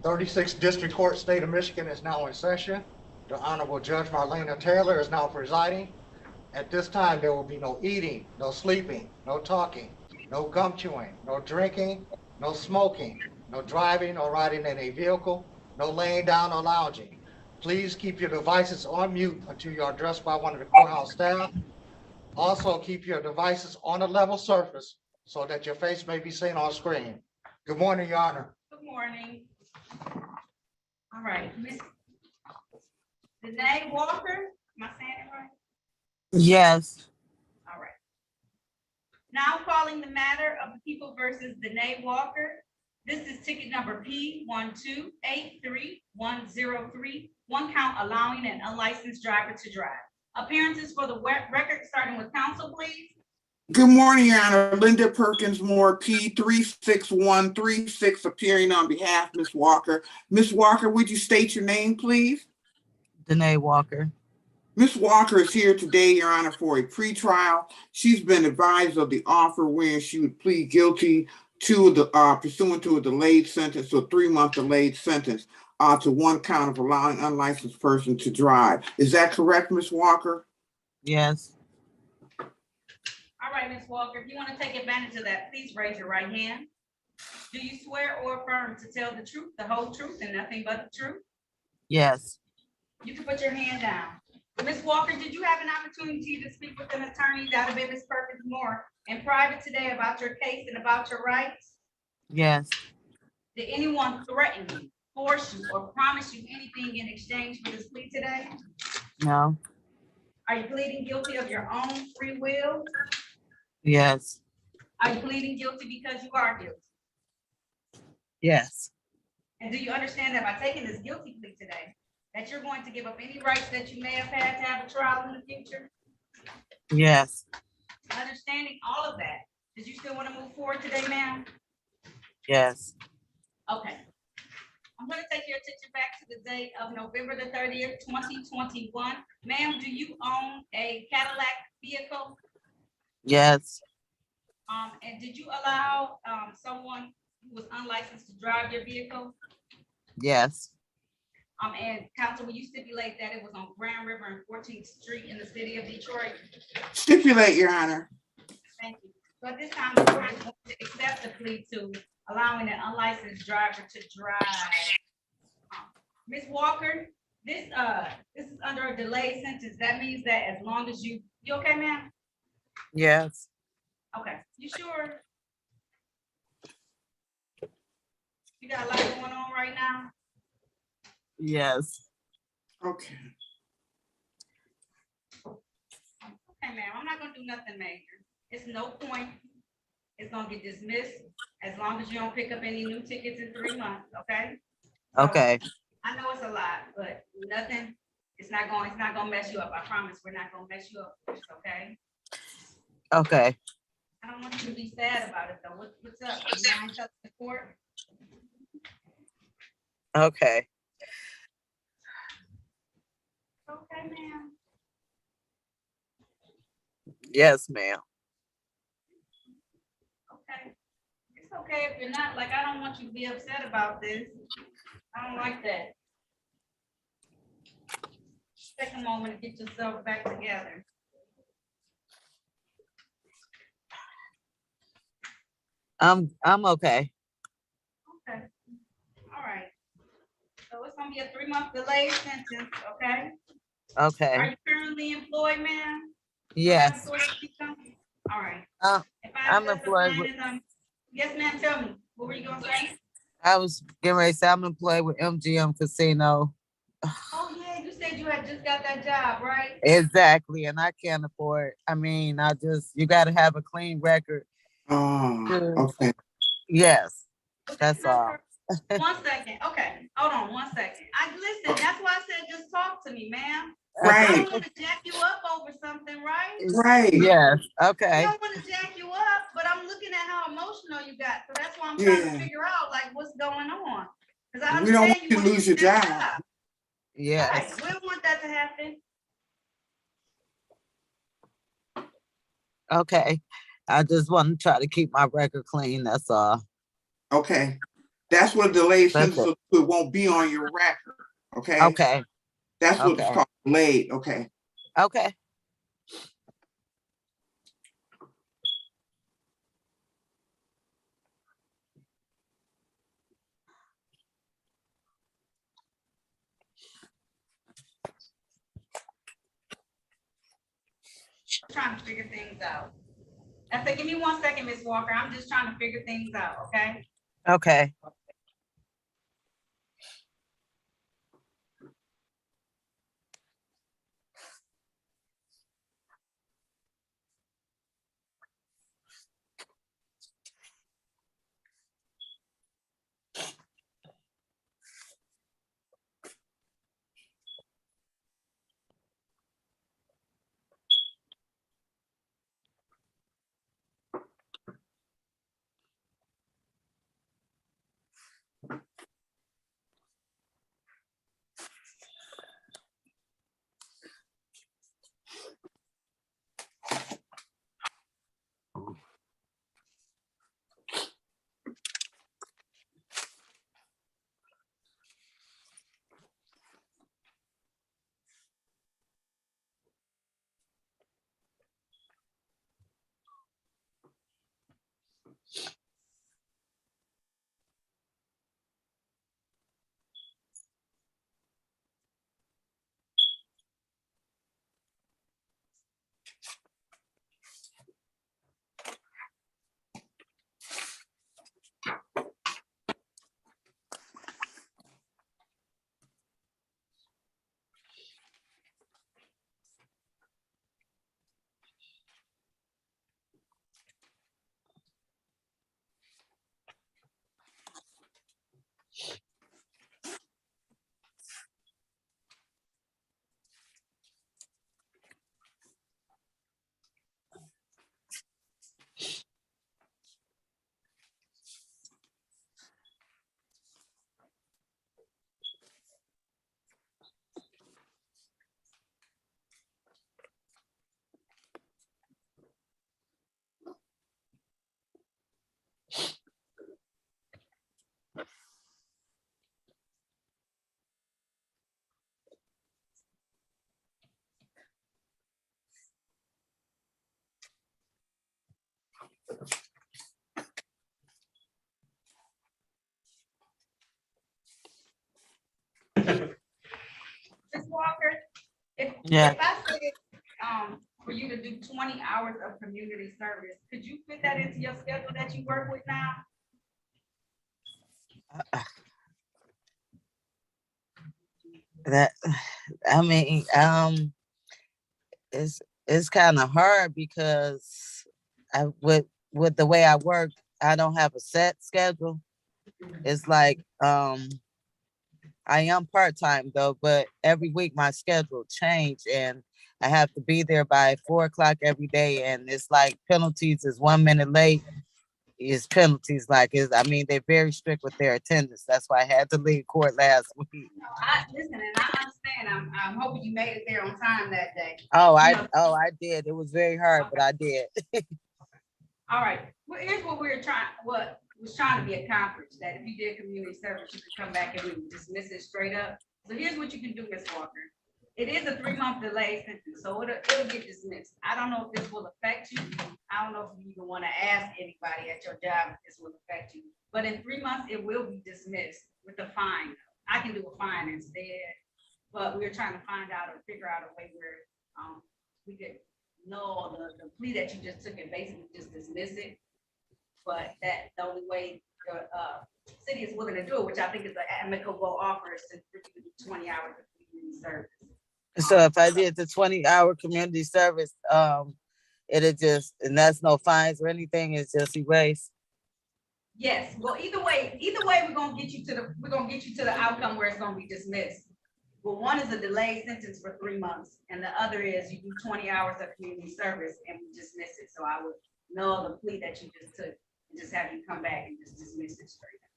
36th District Court, State of Michigan is now in session. The Honorable Judge Marlena Taylor is now presiding. At this time, there will be no eating, no sleeping, no talking, no gum chewing, no drinking, no smoking, no driving or riding in a vehicle, no laying down or lounging. Please keep your devices on mute until you are addressed by one of the courthouse staff. Also, keep your devices on a level surface so that your face may be seen on screen. Good morning, Your Honor. Good morning. All right, Miss Danae Walker, am I saying it right? Yes. All right. Now calling the matter of the people versus Danae Walker. This is ticket number P1283103, one count allowing an unlicensed driver to drive. Appearances for the record, starting with counsel, please. Good morning, Your Honor. Linda Perkins Moore, P36136, appearing on behalf of Ms. Walker. Ms. Walker, would you state your name, please? Danae Walker. Ms. Walker is here today, Your Honor, for a pretrial. She's been advised of the offer where she would plead guilty to the pursuant to a delayed sentence, or 3-month delayed sentence, to one count of allowing unlicensed person to drive. Is that correct, Ms. Walker? Yes. All right, Ms. Walker, if you want to take advantage of that, please raise your right hand. Do you swear or affirm to tell the truth, the whole truth, and nothing but the truth? Yes. You can put your hand down. Ms. Walker, did you have an opportunity to speak with an attorney, that would be Ms. Perkins Moore, in private today about your case and about your rights? Yes. Did anyone threaten you, force you, or promise you anything in exchange for this plea today? No. Are you pleading guilty of your own free will? Yes. Are you pleading guilty because you are guilty? Yes. And do you understand that by taking this guilty plea today, that you're going to give up any rights that you may have had to have a trial in the future? Yes. Understanding all of that, did you still want to move forward today, ma'am? Yes. Okay. I'm going to take your attention back to the date of November the 30th, 2021. Ma'am, do you own a Cadillac vehicle? Yes. And did you allow someone who was unlicensed to drive your vehicle? Yes. And counsel, will you stipulate that it was on Grand River and 14th Street in the city of Detroit? Stipulate, Your Honor. Thank you. So at this time, the court is going to accept the plea to allowing an unlicensed driver to drive. Ms. Walker, this is under a delayed sentence. That means that as long as you okay, ma'am? Yes. Okay, you sure? You got a lot going on right now? Yes. Okay. Okay, ma'am, I'm not gonna do nothing major. It's no point. It's gonna get dismissed as long as you don't pick up any new tickets in 3 months, okay? So, Okay. I know it's a lot, but nothing, it's not gonna mess you up. I promise, we're not gonna mess you up, okay? Okay. I don't want you to be sad about it though. What's up? You mind telling the court? Okay. Okay, ma'am. Yes, ma'am. Okay. It's okay if you're not, like, I don't want you to be upset about this. I don't like that. Take a moment to get yourself back together. I'm okay. Okay. All right. So it's gonna be a 3-month delayed sentence, okay? Are Okay. you currently employed, ma'am? Yes. All right. Uh, If I'm just employed abandon, yes, ma'am, tell me, what were you gonna say? I was getting ready to say I'm employed with MGM Casino. Oh, yeah, you said you had just got that job, right? Exactly. And I can't afford, you got to have a clean record. Oh, okay. Yes. Okay, That's all. 1 second, okay, hold on 1 second. Listen, that's why I said just talk to me, ma'am. I Right, don't want to jack you up over something, right? right. Yes. I Okay. don't want to jack you up, but I'm looking at how emotional you got. So that's why I'm trying to Yeah. figure out like what's going on. Because I We don't understand want you to want lose your that job. Yes. Right. We don't want that to happen. Okay. I just want to try to keep my record clean. That's all. Okay. That's what a delayed That's sentence, it. so it won't be on your record. Okay. Okay. That's what it's Okay. called, delayed. Okay. Okay. Trying to figure things out. I said, give me 1 second, Miss Walker. I'm just trying to figure things out, okay? Okay. Miss Walker, Yeah. if I said, for you to do 20 hours of community service, could you fit that into your schedule that you work with now? That I mean, it's kind of hard because I with the way I work, I don't have a set schedule. It's like I am part-time though, but every week my schedule change and I have to be there by 4 o'clock every day. And it's like penalties is 1 minute late is penalties. Like is I mean, they're very strict with their attendance. That's why I had to leave court last week. No, I listen, and I understand. I'm hoping you made it there on time that day. Oh, You know, I did. It was very hard, but I did. all right. Well, here's what what was trying to be accomplished, that if you did community service, you could come back and we would dismiss it straight up. So here's what you can do, Ms. Walker. It is a 3-month delay sentence, so it'll get dismissed. I don't know if this will affect you. I don't know if you even want to ask anybody at your job if this will affect you. But in 3 months, it will be dismissed with a fine. I can do a fine instead, but we're trying to find out or figure out a way where we could null the plea that you just took and basically just dismiss it. But that the only way the city is willing to do it, which I think is an amicable offer, is to do 20 hours of community service. So if I did the 20-hour community service, it'll just, and that's no fines or anything, it's just erased. Yes, well, either way, we're gonna get you to the outcome where it's gonna be dismissed. Well, one is a delayed sentence for 3 months, and the other is you do 20 hours of community service and we dismiss it. So I would null the plea that you just took and just have you come back and just dismiss it straight up.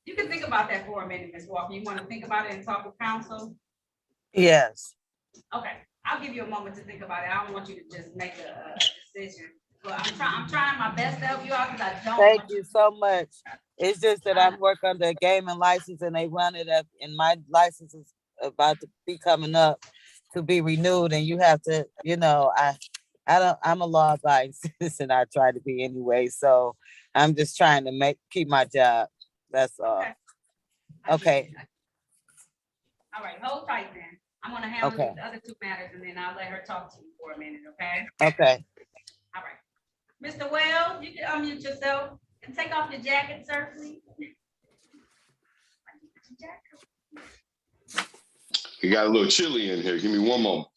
You can think about that for a minute, Ms. Walker. You want to think about it and talk with counsel? Yes. Okay, I'll give you a moment to think about it. I don't want you to just make a decision. But I'm trying my best to help you out because I don't. Thank you so much. It's just that I'm working under a gaming license and they run it up, and my license is about to be coming up to be renewed. And you have to, I'm a law abiding citizen. I try to be anyway. So I'm just trying to keep my job. That's all. Okay. All right, hold tight then. I'm gonna handle the other two matters and then I'll let her talk to you for a minute, okay? Okay. All right. Mr. Wells, you can unmute yourself and take off your jacket, sir, please. It got a little chilly in here. Give me one moment.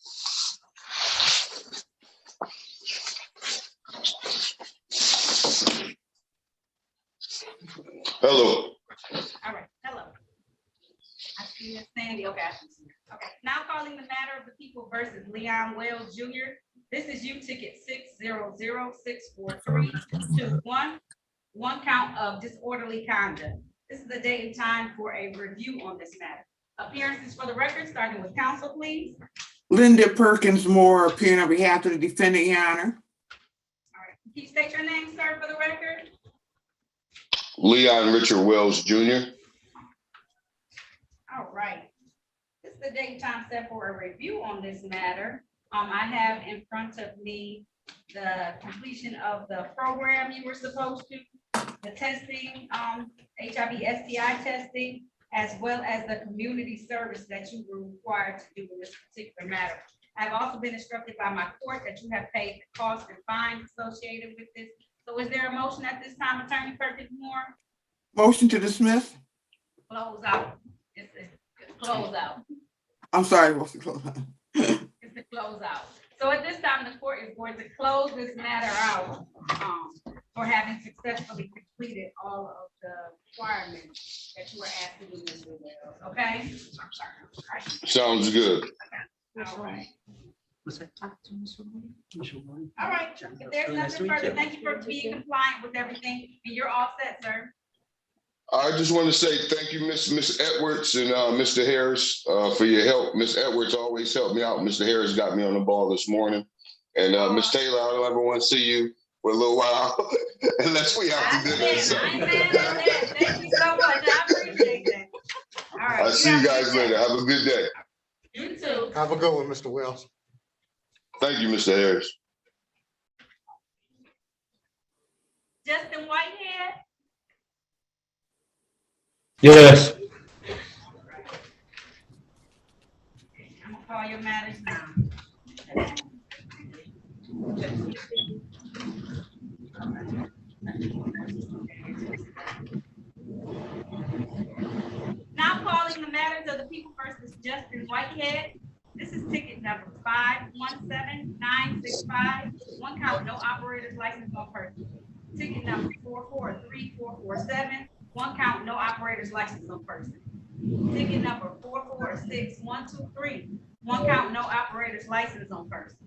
Hello. All right, hello. I see Miss Sandy. Okay, okay. Now calling the matter of the people versus Leon Wells Jr. This is you ticket 600-643-21. One count of disorderly conduct. This is the date and time for a review on this matter. Appearances for the record, starting with counsel, please. Linda Perkins Moore, appearing on behalf of the defendant, Your Honor. All right. Can you state your name, sir, for the record? Leon Richard Wells Jr. All right. This is the date and time set for a review on this matter. I have in front of me the completion of the program you were supposed to, the testing, HIV STI testing, as well as the community service that you were required to do in this particular matter. I've also been instructed by my court that you have paid the costs and fines associated with this. So is there a motion at this time, Attorney Perkins Moore? Motion to dismiss. Close out. It's close out. I'm sorry, what's the close out? It's the close out. So at this time, the court is going to close this matter out for having successfully completed all of the requirements that you were asked to do, Mr. Wells, okay? Sounds good. All right. All right, if there's nothing further, thank you for being compliant with everything, and you're all set, sir. I just want to say thank you, Miss Edwards and Mr. Harris, for your help. Miss Edwards always helped me out. Mr. Harris got me on the ball this morning. And Miss Taylor, I don't ever want to see you for a little while unless we have to do this. Thank you so much. I appreciate that. All right. I'll see you guys later. Have a good day. You too. Have a good one, Mr. Wells. Thank you, Mr. Harris. Justin Whitehead. Yes. I'm gonna call your matters now. Now calling the matters of the people versus Justin Whitehead. This is ticket number 517965. One count, no operator's license on person. Ticket number 443447. One count, no operator's license on person. Ticket number 446123. One count, no operator's license on person.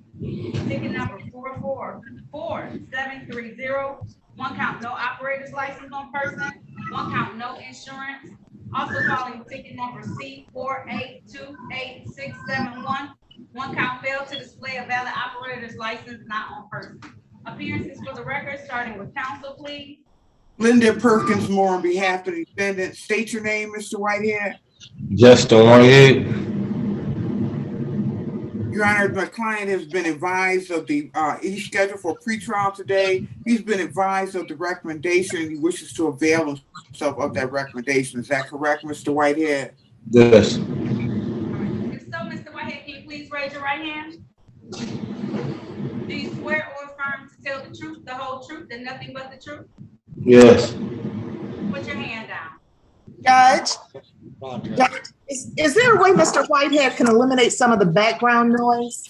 Ticket number 444730. One count, no operator's license on person. One count, no insurance. Also calling ticket number C482861. One count, failed to display a valid operator's license not on person. Appearances for the record, starting with counsel, please. Linda Perkins Moore, on behalf of the defendant. State your name, Mr. Whitehead. Justin Whitehead. Your Honor, my client has been advised of the, he's scheduled for pretrial today. He's been advised of the recommendation and he wishes to avail himself of that recommendation. Is that correct, Mr. Whitehead? Yes. If so, Mr. Whitehead, can you please raise your right hand? Do you swear or affirm to tell the truth, the whole truth, and nothing but the truth? Yes. Put your hand down. Judge, is there a way Mr. Whitehead can eliminate some of the background noise?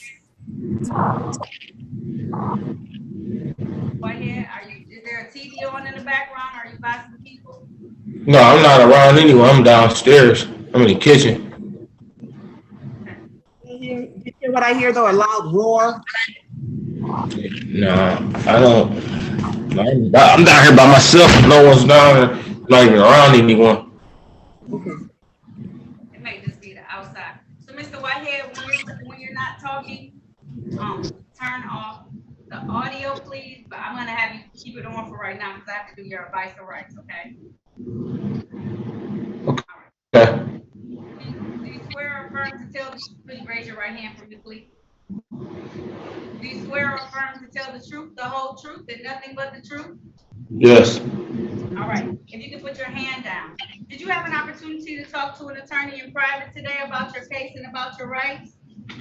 Whitehead, is there a TV on in the background? Are you by some people? No, I'm not around anywhere. I'm downstairs. I'm in the kitchen. You hear what I hear though? A loud roar? No, I don't. I'm down here by myself. No one's down here. Not even around anyone. It may just be the outside. So, Mr. Whitehead, when you're not talking, turn off the audio, please. But I'm gonna have you keep it on for right now because I have to do your advice or rights, okay? Okay. Do you swear or affirm to tell the truth? Please raise your right hand for me, please. Do you swear or affirm to tell the truth, the whole truth, and nothing but the truth? Yes. All right. If you could put your hand down. Did you have an opportunity to talk to an attorney in private today about your case and about your rights?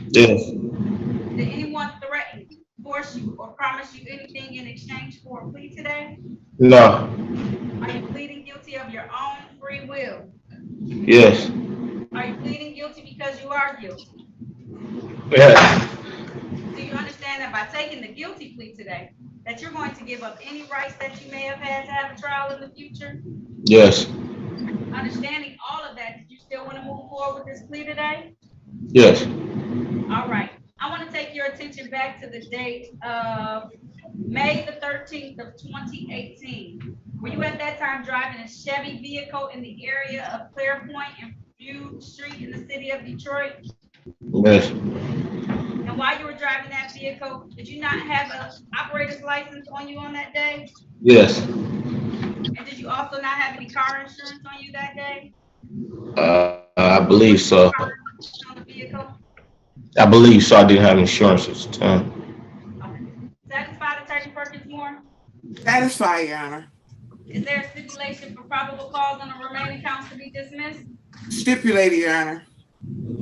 Yes. Did anyone threaten, force you, or promise you anything in exchange for a plea today? No. Are you pleading guilty of your own free will? Yes. Are you pleading guilty because you are guilty? Yeah. Do you understand that by taking the guilty plea today, that you're going to give up any rights that you may have had to have a trial in the future? Yes. Understanding all of that, did you still want to move forward with this plea today? Yes. All right. I want to take your attention back to the date of May the 13th of 2018. Were you at that time driving a Chevy vehicle in the area of Clearpoint and Feud Street in the city of Detroit? Yes. And while you were driving that vehicle, did you not have an operator's license on you on that day? Yes. And did you also not have any car insurance on you that day? I believe so. On the vehicle? I believe so. I didn't have insurance at the time. Okay. Satisfied, Attorney Perkins Moore? Satisfied, Your Honor. Is there a stipulation for probable cause on the remaining counts to be dismissed? Stipulated, Your Honor.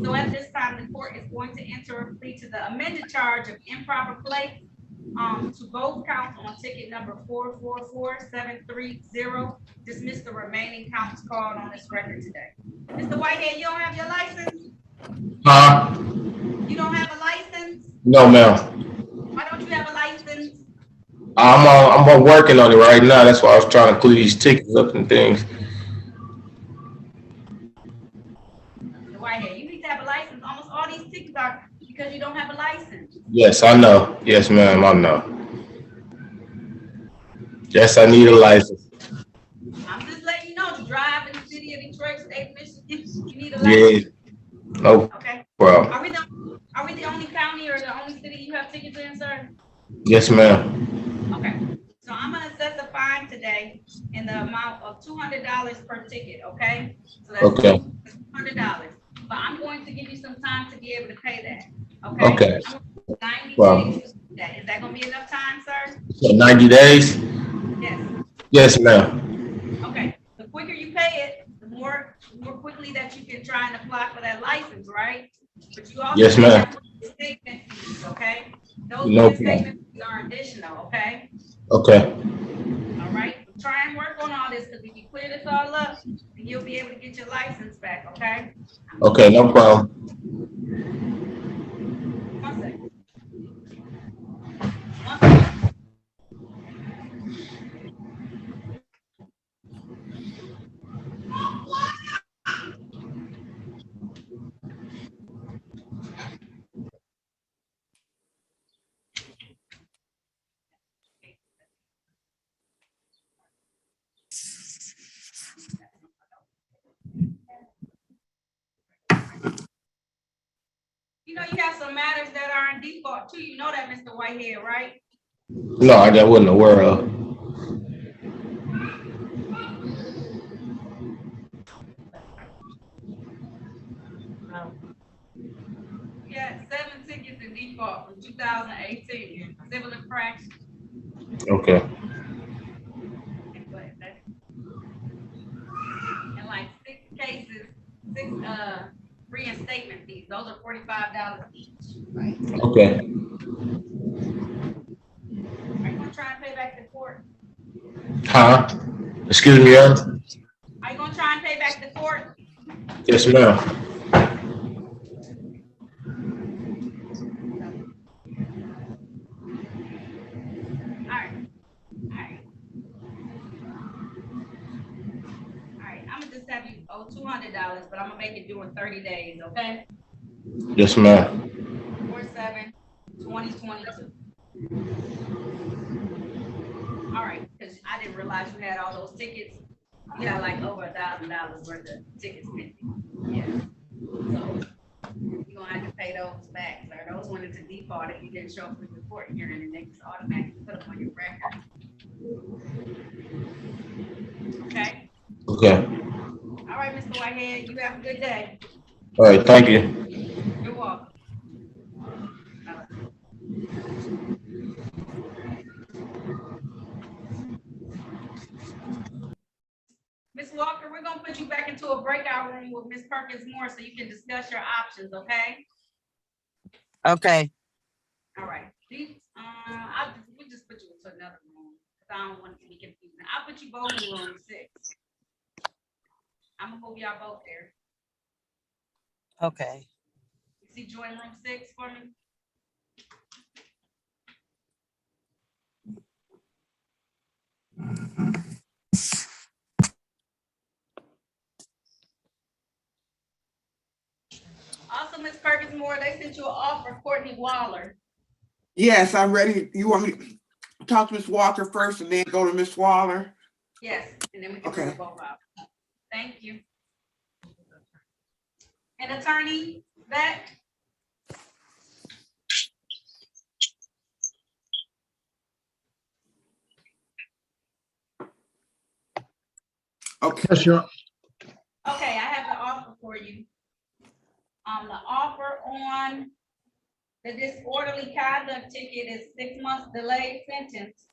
So at this time, the court is going to enter a plea to the amended charge of improper plate to both counts on ticket number 444730. Dismiss the remaining counts called on this record today. Mr. Whitehead, you don't have your license? Huh? You don't have a license? No, ma'am. Why don't you have a license? I'm working on it right now. That's why I was trying to clear these tickets up and things. Mr. Whitehead, you need to have a license. Almost all these tickets are because you don't have a license. Yes, I know. Yes, ma'am. I know. Yes, I need a license. I'm just letting you know, to drive in the city of Detroit, state of Michigan, you need a Yeah. license. No Okay. problem. Are we the only county or the only city you have tickets in, sir? Yes, ma'am. Okay. So I'm gonna assess a fine today in the amount of $200 per ticket, okay? So that's Okay. $200. But I'm going to give you some time to be able to pay that, okay? Okay. I'm gonna 90 Well, days to do that. Is that gonna be enough time, sir? so 90 days? Yes. Yes, ma'am. Okay. The quicker you pay it, the more quickly that you can try and apply for that license, right? But you also Yes, ma'am. have statement fees, okay? Those No statement fees are additional, okay? Okay. All right, try and work on all this, because if you clear this all up, then you'll be able to get your license back, okay? Okay, no problem. 1 second. 1 second. You know, you have some matters that are in default too. You know that, Mr. Whitehead, right? No, I wasn't aware of. You had 7 tickets in default from 2018, civil infraction. Okay. And like 6 cases, 6 reinstatement fees. Those are $45 each. Right. Okay. Are you gonna try and pay back the court? Huh? Excuse me, Are you gonna try and pay back the court? Yes, ma'am. All right. I'm gonna just have you owe $200, but I'm gonna make it due in 30 days, okay? Yes, ma'am. 4/7/2022. All right, because I didn't realize you had all those tickets. You got like over $1,000 worth of tickets pending. Yeah. So you're gonna have to pay those back, sir. Those went into default if you didn't show up for the court hearing, and they just automatically put them on your record. Okay? Okay. All right, Mr. Whitehead, you have a good day. All right. Thank you. You're welcome. Ms. Walker, we're gonna put you back into a breakout room with Ms. Perkins Moore so you can discuss your options, okay? Okay. All right. We just put you into another room because I don't want it to be confusing. I'll put you both in room 6. I'm gonna move y'all both there. Okay. You see, join room 6 for me. Also, Ms. Perkins Moore, they sent you an offer, Courtney Waller. Yes, I'm ready. You want me to talk to Ms. Walker first and then go to Ms. Waller? Yes, and then we can bring them both out. Thank you. And attorney Beck? Okay. Yes, Your Okay, I have the offer for you. The offer on the disorderly conduct ticket is 6 months delayed sentence.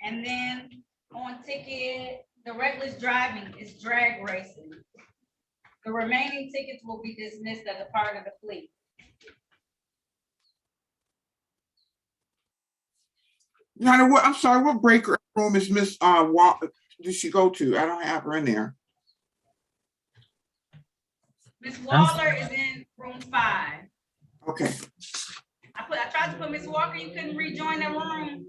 And then on ticket, the reckless driving is drag racing. The remaining tickets will be dismissed as a part of the plea. Your Honor, what, I'm sorry, what breaker room is Miss Walker, did she go to? I don't have her in there. Ms. Waller is in room 5. Okay. I tried to put Ms. Walker, you couldn't rejoin the room.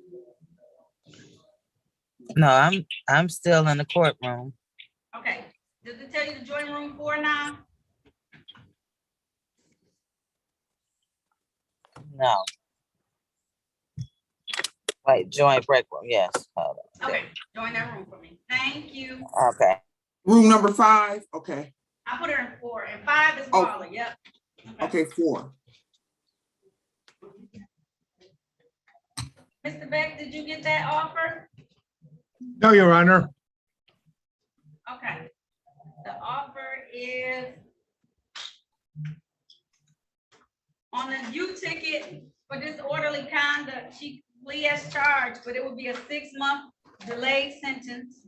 No, I'm still in the courtroom. Okay, does it tell you to join room 4 now? No. Wait, join break room. Yes. Hold on. Okay, join that room for me. Thank you. Okay. Room number 5, okay. I put her in 4 and 5 is Oh. Waller, yep. Okay, 4. Mr. Beck, did you get that offer? no, Your Honor. Okay. The offer is on the U ticket for disorderly conduct. She plea as charged, but it would be a 6-month delayed sentence.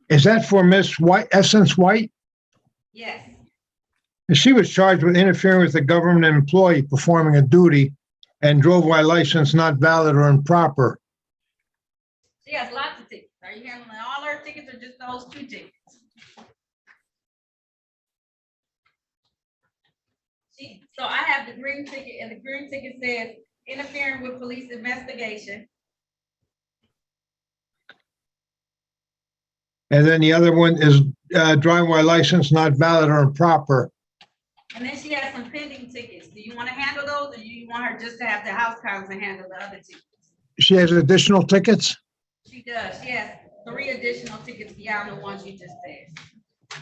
Is that for Miss White, Essence White? Yes. She was charged with interfering with a government employee performing a duty and drove while license not valid or improper. She has lots of tickets. Are you handling all her tickets or just those 2 tickets? So I have the green ticket, and the green ticket says interfering with police investigation. And then the other one is driving while license not valid or improper. And then she has some pending tickets. Do you want to handle those, or do you want her just to have the house counsel handle the other tickets? She has additional tickets? She does. She has 3 additional tickets beyond the ones you just said.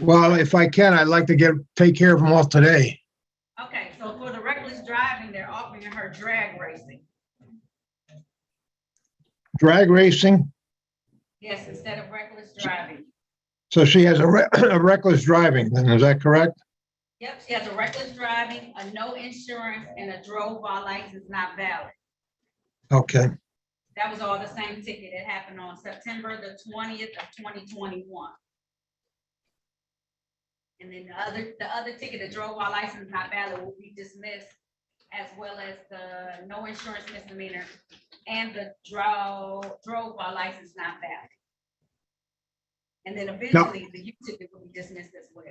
Well, if I can, I'd like to take care of them all today. Okay, so for the reckless driving, they're offering her drag racing. Drag racing? Yes, instead of reckless driving. So she has a reckless driving, then, is that correct? Yep, she has a reckless driving, a no insurance, and a drove while license not valid. Okay. That was all the same ticket. It happened on September the 20th of 2021. And then the other ticket, the drove while license not valid, will be dismissed, as well as the no insurance misdemeanor and the drove while license not valid. And then eventually the U ticket will be dismissed as well.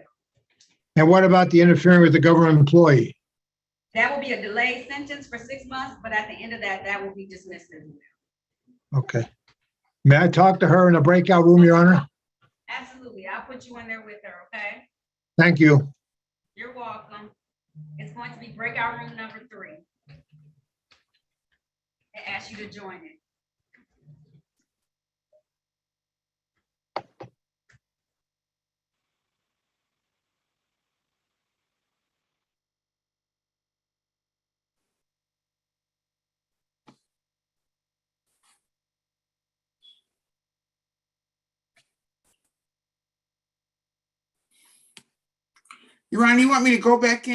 And what about the interfering with the government employee? That will be a delayed sentence for 6 months, but at the end of that, that will be dismissed as well. Okay. May I talk to her in the breakout room, Your Honor? Absolutely. I'll put you in there with her, okay? Thank you. You're welcome. It's going to be breakout room number 3. I ask you to join it. Your Honor, you want me to go back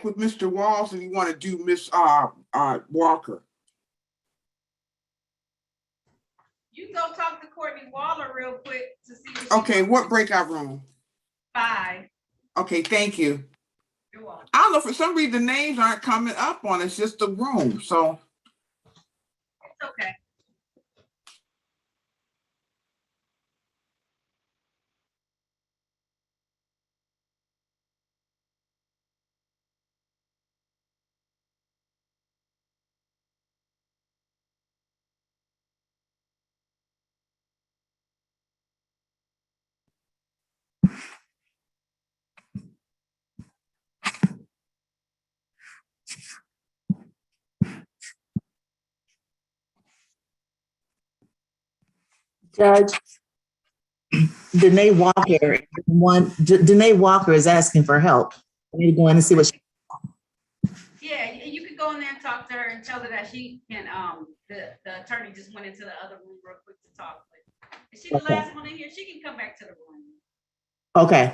with Mr. Walls, and you want to do Miss Walker? You can go talk to Courtney Waller real quick to see what she Okay, wants. what breakout room? 5. Okay, thank you. You're welcome. I don't know, for some reason, the names aren't coming up on it. It's just the room, so. It's okay. Judge, Danae Walker is asking for help. I need to go in and see what she. Yeah, you could go in there and talk to her and tell her that she can, the attorney just went into the other room real quick to talk. But if she's the Okay. last one in here, she can come back to the room. Okay.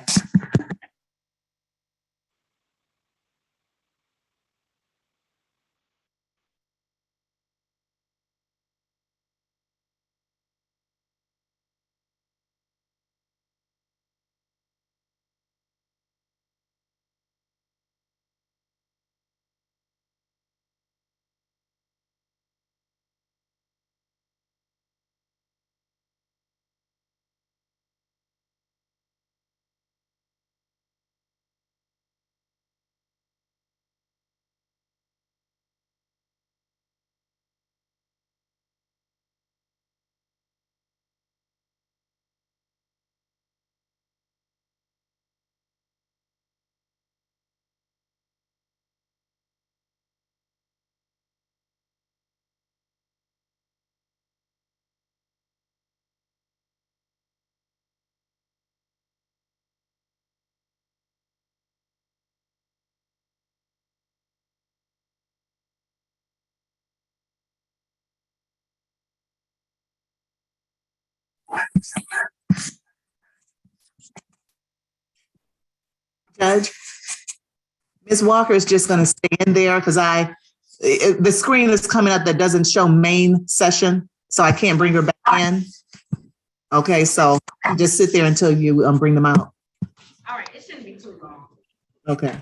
Judge, Ms. Walker is just going to stay in there because the screen is coming up that doesn't show main session, so I can't bring her back in. Okay, so just sit there until you bring them out. All right, it shouldn't be too long. Okay.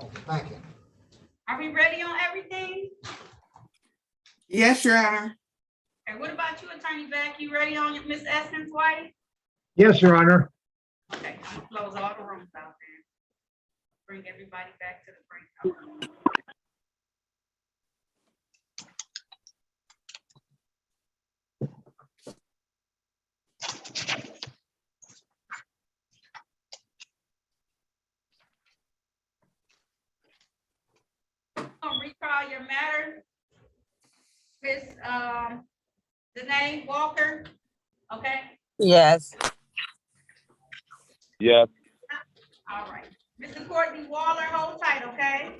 Okay, thank you. Are we ready on everything? Yes, Your Honor. And what about you, Attorney Beck? You ready on Ms. Essence White? Yes, Your Honor. Okay, I'm gonna close all the rooms out there. Bring everybody back to the break. Gonna recall your matter. Ms. Danae Walker, okay? Yes. Yes. All right. Mr. Courtney Waller, hold tight, okay?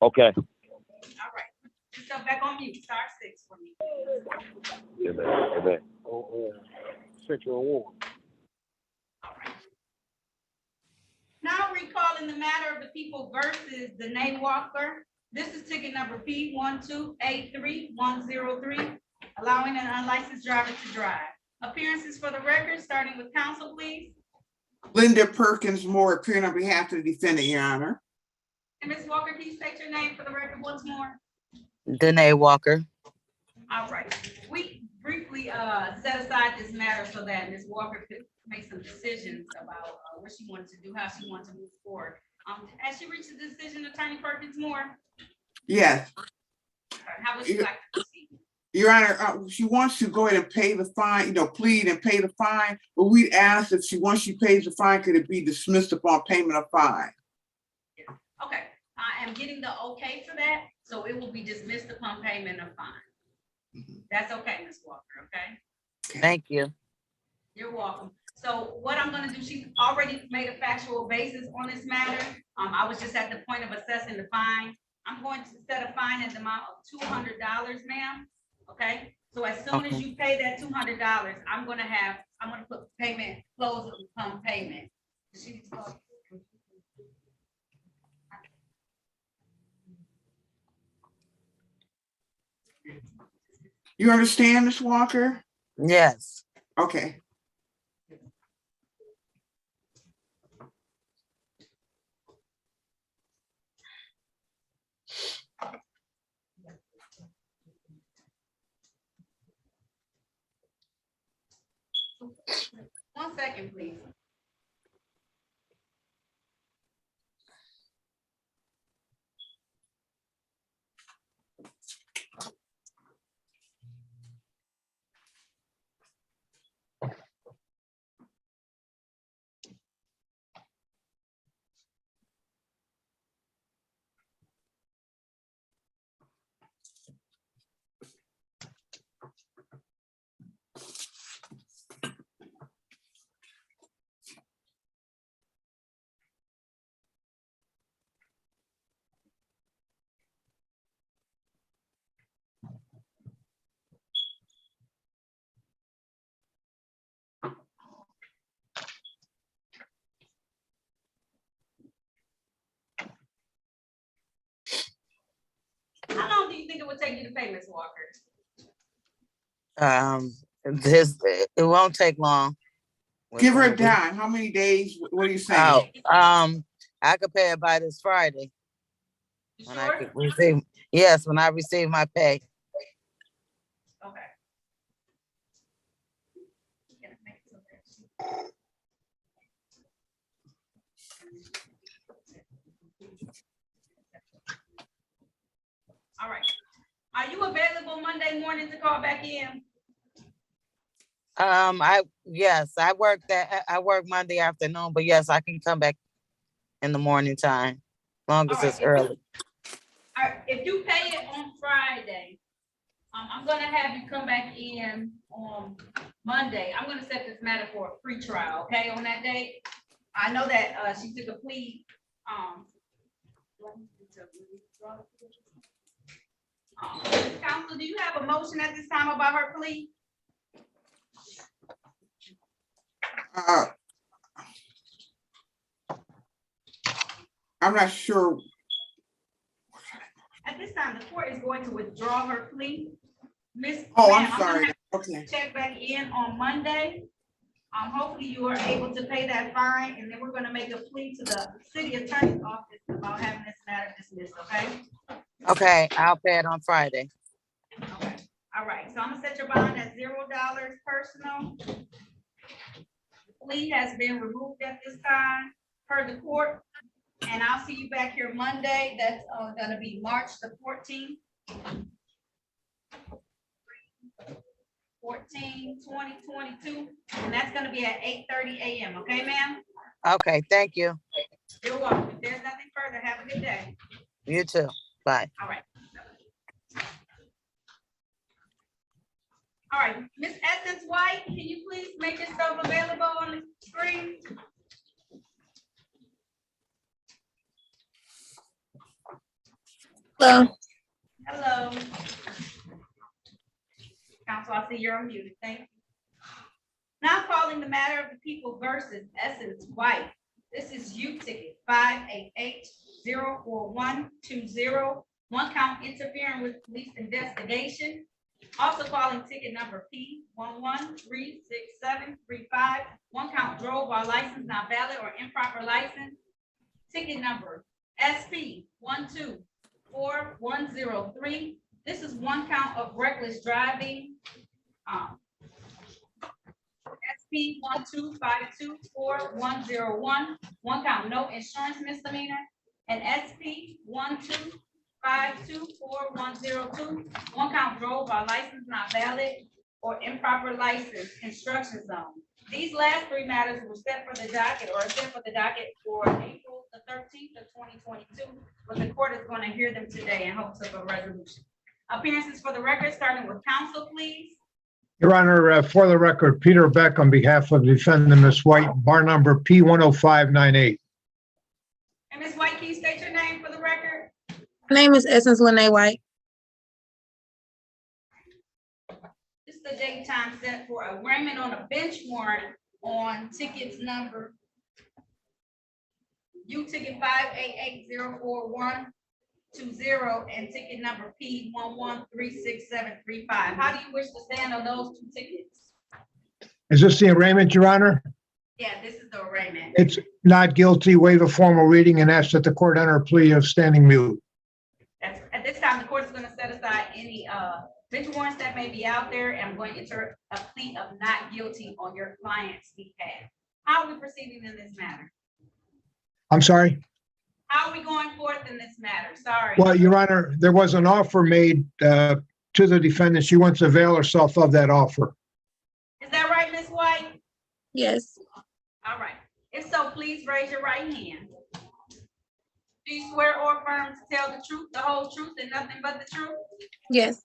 Okay. All right. Just go back on mute, star 6 for me. Amen. Sexual war. All right. Now recalling the matter of the people versus Danae Walker. This is ticket number P1283103, allowing an unlicensed driver to drive. Appearances for the record, starting with counsel, please. Linda Perkins Moore, appearing on behalf of the defendant, Your Honor. And Ms. Walker, can you state your name for the record once more? Danae Walker. All right. We briefly set aside this matter so that Ms. Walker could make some decisions about what she wanted to do, how she wanted to move forward. Has she reached a decision, Attorney Perkins Moore? Yes, How would you like to proceed? Your Honor, she wants to go ahead and pay the fine, plead and pay the fine, but we asked if once she pays the fine, could it be dismissed upon payment of fine? Okay, I am getting the okay for that, so it will be dismissed upon payment of fine. That's okay, Ms. Walker, okay? Thank you. You're welcome. So what I'm gonna do, she's already made a factual basis on this matter. I was just at the point of assessing the fine. I'm going to set a fine in the amount of $200, ma'am, okay? So as soon as you pay that $200, I'm gonna put payment, close upon payment. You understand, Ms. Walker? Yes. Okay. One second, please. How long do you think it would take you to pay, Ms. Walker? It won't take long. Give her a dime. How many days? What are you saying? I could pay it by this Friday. You When sure? I could receive, yes, when I receive my pay. Okay. All right. Are you available Monday morning to call back in? Yes, I work Monday afternoon, but yes, I can come back in the morning time, long as it's early. All right, if you pay it on Friday, I'm gonna have you come back in on Monday. I'm gonna set this matter for a pre-trial, okay, on that date. I know that she took a plea. Counsel, do you have a motion at this time about her plea? I'm not sure. At this time, the court is going to withdraw her plea. Miss, Oh, ma'am, I'm sorry. gonna Okay. check back in on Monday. Hopefully you are able to pay that fine, and then we're gonna make a plea to the city attorney's office about having this matter dismissed, okay? Okay, I'll pay it on Friday. Okay, all right, so I'm gonna set your bond at $0 personal. Plea has been removed at this time per the court, and I'll see you back here Monday. That's gonna be March the 14th. 2022, and that's gonna be at 8:30 a.m. Okay, ma'am? Okay, thank you. You're welcome. If there's nothing further, have a good day. You too. Bye. All right. All right, Miss Essence White, can you please make yourself available on the screen? Hello. Hello. Council, I see you're unmuted. Thank you. Now calling the matter of the people versus Essence White. This is U ticket 588-04120. One count interfering with police investigation. Also calling ticket number P11-36735. One count drove while license not valid or improper license. Ticket number SP124103. This is one count of reckless driving. SP12524101. One count no insurance misdemeanor. And SP12524102. One count drove while license not valid or improper license construction zone. These last three matters were set for the docket or set for the docket for April the 13th of 2022, but the court is going to hear them today in hopes of a resolution. Appearances for the record, starting with counsel, please. Your Honor, for the record, Peter Beck on behalf of defendant Ms. White, bar number P10598. And Ms. White, can you state your name for the record? My name is Essence Lene White. This is the date time set for arraignment on a bench warrant on tickets number U ticket 588-04120 and ticket number P11-36735. How do you wish to stand on those two tickets? Is this the arraignment, Your Honor? Yeah, this is the arraignment. It's not guilty, waive a formal reading, and ask that the court enter a plea of standing mute. That's, at this time, the court is going to set aside any bench warrants that may be out there, and I'm going to enter a plea of not guilty on your client's behalf. How are we proceeding in this matter? I'm sorry? How are we going forth in this matter? Sorry. Well, Your Honor, there was an offer made to the defendant. She wants to avail herself of that offer. Is that right, Ms. White? Yes. All right. If so, please raise your right hand. Do you swear or affirm to tell the truth, the whole truth, and nothing but the truth? Yes.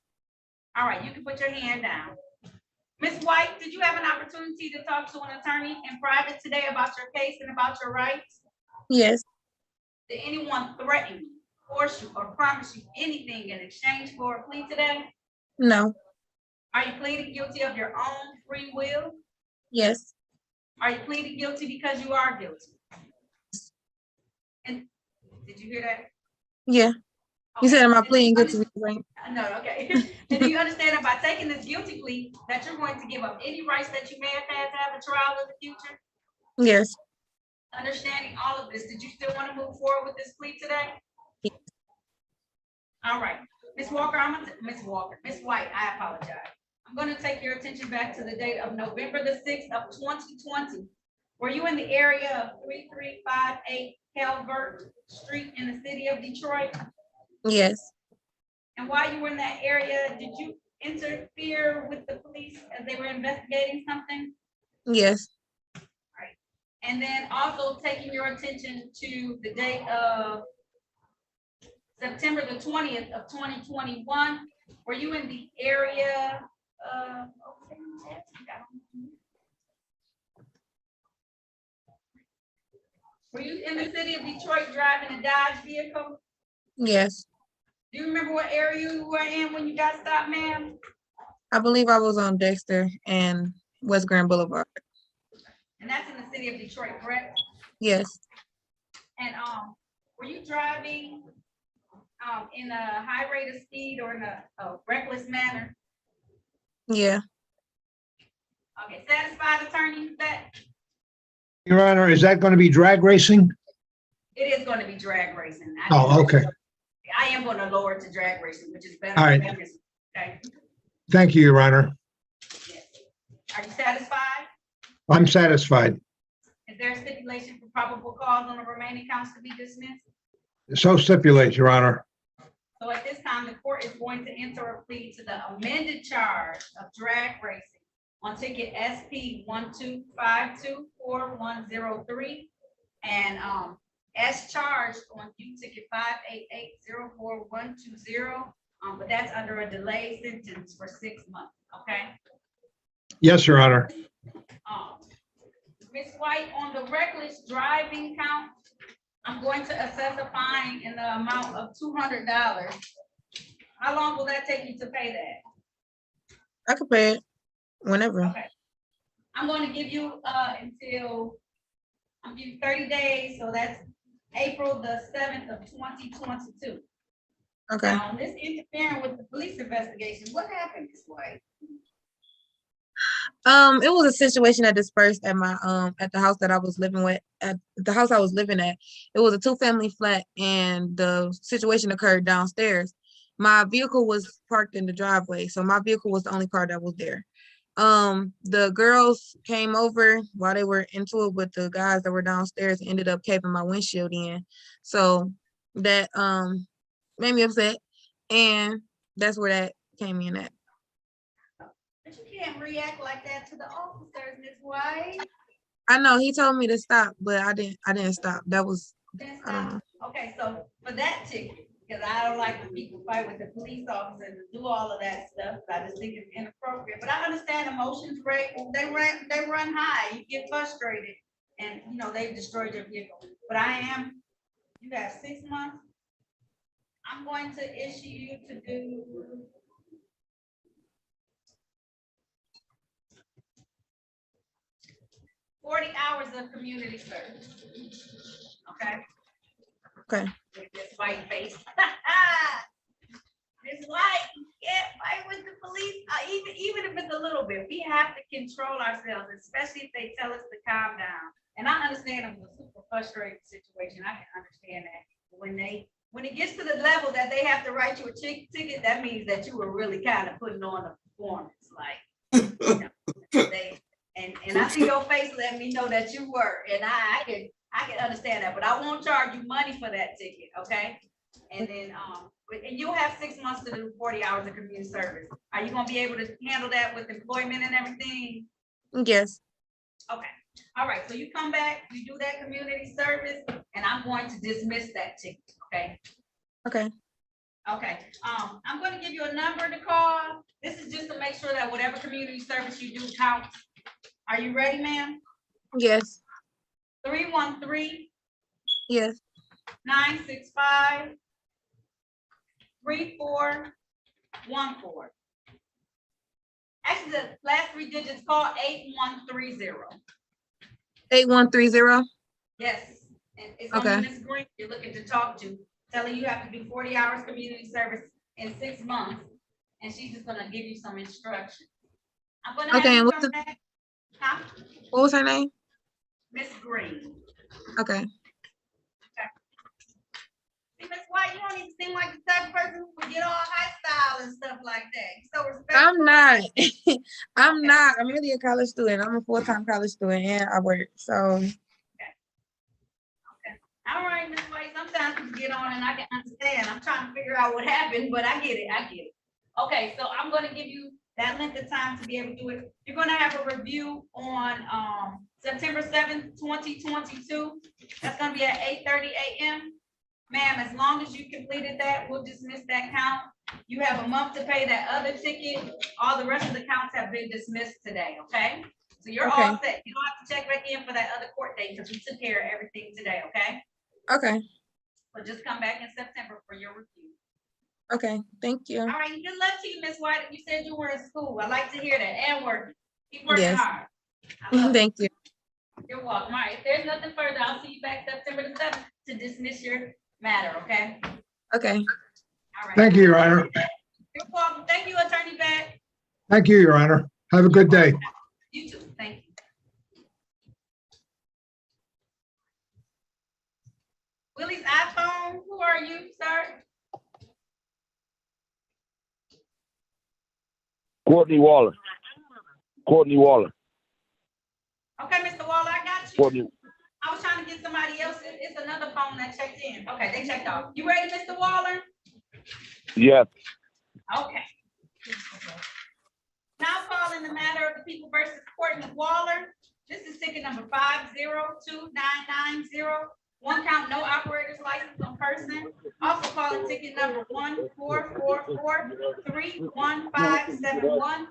All right, you can put your hand down. Ms. White, did you have an opportunity to talk to an attorney in private today about your case and about your rights? Yes. Did anyone threaten you, force you, or promise you anything in exchange for a plea today? No. Are you pleading guilty of your own free will? Yes. Are you pleading guilty because you are guilty? And did you hear that? Yeah. You said, am I Okay. pleading guilty? Right? No, okay. And do you understand that by taking this guilty plea, that you're going to give up any rights that you may have had to have a trial in the future? Yes. Understanding all of this, did you still want to move forward with this plea today? Yes. All right, Ms. Walker, Ms. White, I apologize. I'm going to take your attention back to the date of November the 6th of 2020. Were you in the area of 3358 Calvert Street in the city of Detroit? Yes. And while you were in that area, did you interfere with the police as they were investigating something? Yes. And then also taking your attention to the date of September the 20th of 2021. Were you in the area of, were you in the city of Detroit driving a Dodge vehicle? Yes. Do you remember what area you were in when you got stopped, ma'am? I believe I was on Dexter and West Grand Boulevard. And that's in the city of Detroit, correct? Yes. And were you driving in a high rate of speed or in a reckless manner? Yeah. Okay, satisfied, Attorney Beck? Your Honor, is that going to be drag racing? It is going to be drag racing. Oh, okay. I am going to lower it to drag racing, which is better. All right. Okay. Thank you, Your Honor. Yes. Are you satisfied? I'm satisfied. Is there a stipulation for probable cause on the remaining counts to be dismissed? So stipulate, Your Honor. So at this time, the court is going to enter a plea to the amended charge of drag racing on ticket SP 125241103 and as charged on U ticket 588041120. But that's under a delayed sentence for 6 months. Okay. Yes, Your Honor. Ms. White, on the reckless driving count, I'm going to assess a fine in the amount of $200. How long will that take you to pay that? I could pay it whenever. Okay. I'm going to give you I'm giving you 30 days, so that's April the 7th of 2022. Okay. Now, on this interfering with the police investigation, what happened, Ms. White? It was a situation that dispersed at my at the house that I was living with. At the house I was living at, it was a 2-family flat, and the situation occurred downstairs. My vehicle was parked in the driveway, so my vehicle was the only car that was there. The girls came over while they were into it with the guys that were downstairs, and ended up caping my windshield in. So that made me upset, and that's where that came in at. But you can't react like that to the officers, Ms. White. I know he told me to stop, but I didn't stop. That was, I don't know. Okay, so for that ticket, because I don't like when people fight with the police officers and do all of that stuff, I just think it's inappropriate. But I understand emotions, right? They run high. You get frustrated, and you know they've destroyed your vehicle. But you have 6 months. I'm going to issue you to do 40 hours of community service. Okay. Okay. With this white face. This white, you can't fight with the police, even if it's a little bit. We have to control ourselves, especially if they tell us to calm down. And I understand it was a super frustrating situation. I can understand that. When it gets to the level that they have to write you a ticket, that means that you were really kind of putting on a performance, like. And I see your face let me know that you were, and I can understand that, but I won't charge you money for that ticket, okay? And then and you'll have 6 months to do 40 hours of community service. Are you gonna be able to handle that with employment and everything? Yes. Okay. All right. So you come back, you do that community service, and I'm going to dismiss that ticket. Okay. Okay. Okay. I'm going to give you a number to call. This is just to make sure that whatever community service you do counts. Are you ready, ma'am? Yes. 313. Yes. 965. 3414. Actually, the last 3 digits, call 8130. 8130. Yes. And it's Okay. on Ms. Green you're looking to talk to, telling you have to do 40 hours community service in 6 months. And she's just gonna give you some instructions. I'm gonna Okay, have and you come back. Huh? What was her name? Ms. Green. Okay. See, Ms. White, you don't even seem like the type of person who would get all high style and stuff like that. You're so respectful. I'm not. I'm Okay. not. I'm really a college student. I'm a full-time college student, and I work. So. Okay. All right, Ms. White, sometimes you get on and I can understand. I'm trying to figure out what happened, but I get it. Okay, so I'm gonna give you that length of time to be able to do it. You're gonna have a review on September 7th, 2022. That's gonna be at 8:30 a.m. Ma'am, as long as you completed that, we'll dismiss that count. You have a month to pay that other ticket. All the rest of the counts have been dismissed today, okay? So you're Okay. all set. You don't have to check back in for that other court date because we took care of everything today, okay? Okay. So just come back in September for your review. Okay. Thank you. All right, good luck to you, Ms. White. You said you were in school. I like to hear that, and working. Keep working Yes. hard. I love it. Thank you. You're welcome. All right, if there's nothing further, I'll see you back September the 7th to dismiss your matter, okay? Okay. All right. Thank you, Your Honor. You're welcome. Thank you, Attorney Beck. Thank you, Your Honor. Have a good day. You too, thank you. Willie's iPhone, who are you, sir? Courtney Waller. Courtney Waller. Okay, Mr. Waller, I got you. Courtney. I was trying to get somebody else. It's another phone that checked in. Okay, they checked off. You ready, Mr. Waller? Yes. Okay. Now calling the matter of the people versus Courtney Waller. This is ticket number 5029990. One count, no operator's license on person. Also calling ticket number 144431571.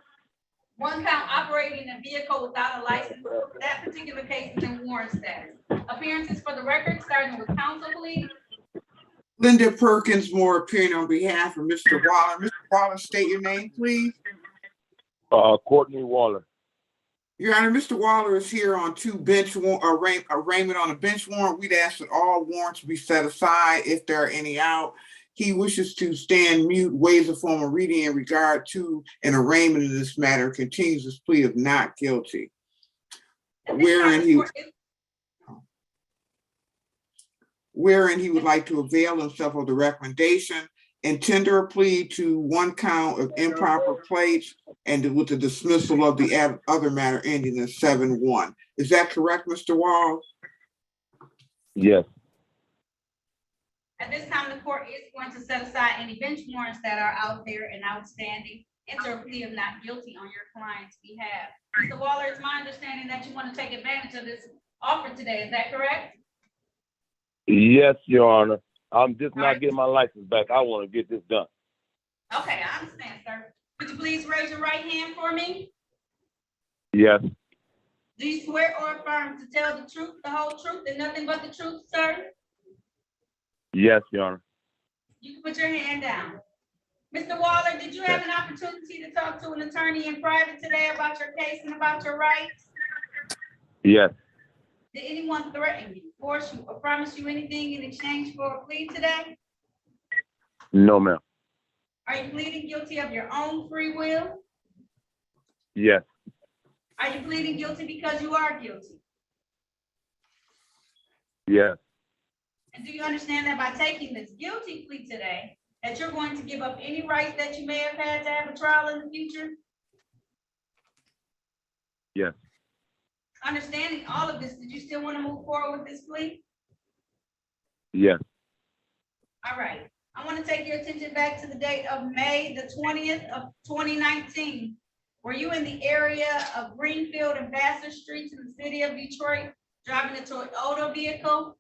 One count operating a vehicle without a license. That particular case is in warrant status. Appearances for the record, starting with counsel, please. Linda Perkins Moore appearing on behalf of Mr. Waller. Mr. Waller, state your name, please. Courtney Waller. Your Honor, Mr. Waller is here on two bench arraignment on a bench warrant. We'd ask that all warrants be set aside if there are any out. He wishes to stand mute, waives a form of reading in regard to an arraignment in this matter, continues his plea of not guilty. Wherein he would like to avail himself of the recommendation and tender a plea to one count of improper plates and with the dismissal of the other matter ending in 7-1. Is that correct, Mr. Wall? Yes. At this time, the court is going to set aside any bench warrants that are out there and outstanding. Enter a plea of not guilty on your client's behalf. Mr. Waller, it's my understanding that you want to take advantage of this offer today. Is that correct? Yes, Your Honor. I'm just not getting my license back. I want to get this done. Okay, I understand, sir. Could you please raise your right hand for me? Yes. Do you swear or affirm to tell the truth, the whole truth, and nothing but the truth, sir? Yes, Your Honor. You can put your hand down. Mr. Waller, did you have an opportunity to talk to an attorney in private today about your case and about your rights? Yes. Did anyone threaten you, force you, or promise you anything in exchange for a plea today? No, ma'am. Are you pleading guilty of your own free will? Yes. Are you pleading guilty because you are guilty? Yes. And do you understand that by taking this guilty plea today, that you're going to give up any rights that you may have had to have a trial in the future? Yes. Understanding all of this, did you still want to move forward with this plea? Yes. All right. I want to take your attention back to the date of May the 20th of 2019. Were you in the area of Greenfield and Vassar Streets in the city of Detroit, driving a Toyota vehicle?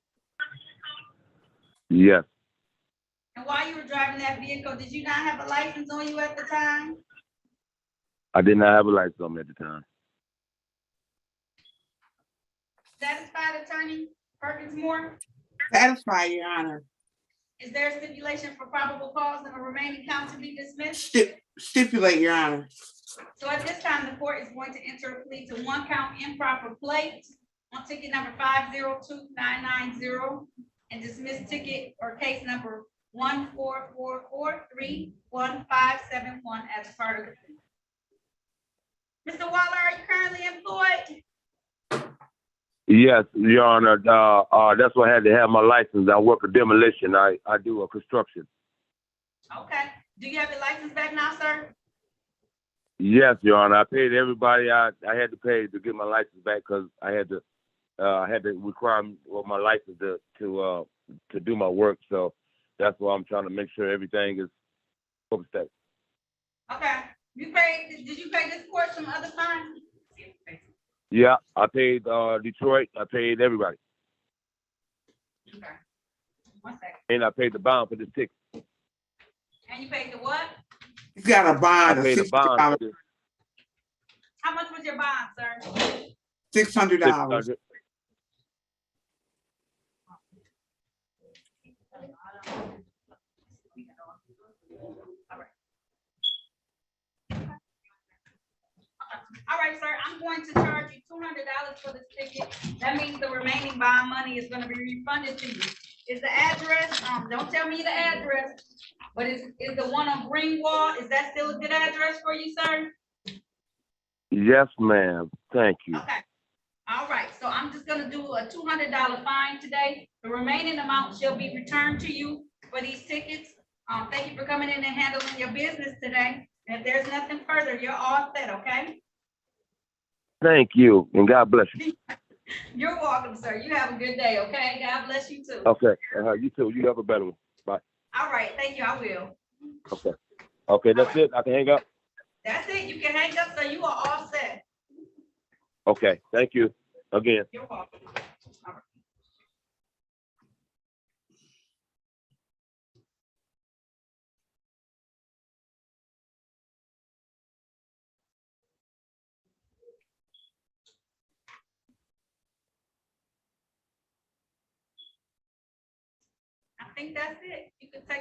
Yes. And while you were driving that vehicle, did you not have a license on you at the time? I did not have a license on me at the time. Satisfied, Attorney Perkins Moore? Satisfied, Your Honor. Is there a stipulation for probable cause and a remaining count to be dismissed? Stipulate, Your Honor. So at this time, the court is going to enter a plea to one count improper plate on ticket number 5029990 and dismiss ticket or case number 144431571 as part of the plea. Mr. Waller, are you currently employed? Yes, Your Honor. That's why I had to have my license. I work a demolition. I do a construction. Okay. Do you have your license back now, sir? Yes, Your Honor. I paid everybody I had to pay to get my license back because I had to require my license to do my work. So that's why I'm trying to make sure everything is overstayed. Okay. You paid? Did you pay this court some other fines? Yeah, I paid Detroit. I paid everybody. Okay. 1 second. And I paid the bond for this ticket. And you paid the what? You got a bond I of paid a bond for $600. this. How much was your bond, sir? $600. $600. All right, sir, I'm going to charge you $200 for this ticket. That means the remaining bond money is going to be refunded to you. Is the address, don't tell me the address, but is the one on Greenwald, is that still a good address for you, sir? Yes, ma'am. Thank you. Okay. All right, so I'm just gonna do a $200 fine today. The remaining amount shall be returned to you for these tickets. Thank you for coming in and handling your business today. If there's nothing further, you're all set, okay? Thank you, and God bless you. You're welcome, sir. You have a good day, okay? God bless you too. Okay. You too. You have a better one. Bye. All right, thank you, I will. Okay. Okay, that's it. I can hang up. That's it, you can hang up, so you are all set. Okay. Thank you again. You're welcome. All right. I think that's it. You can take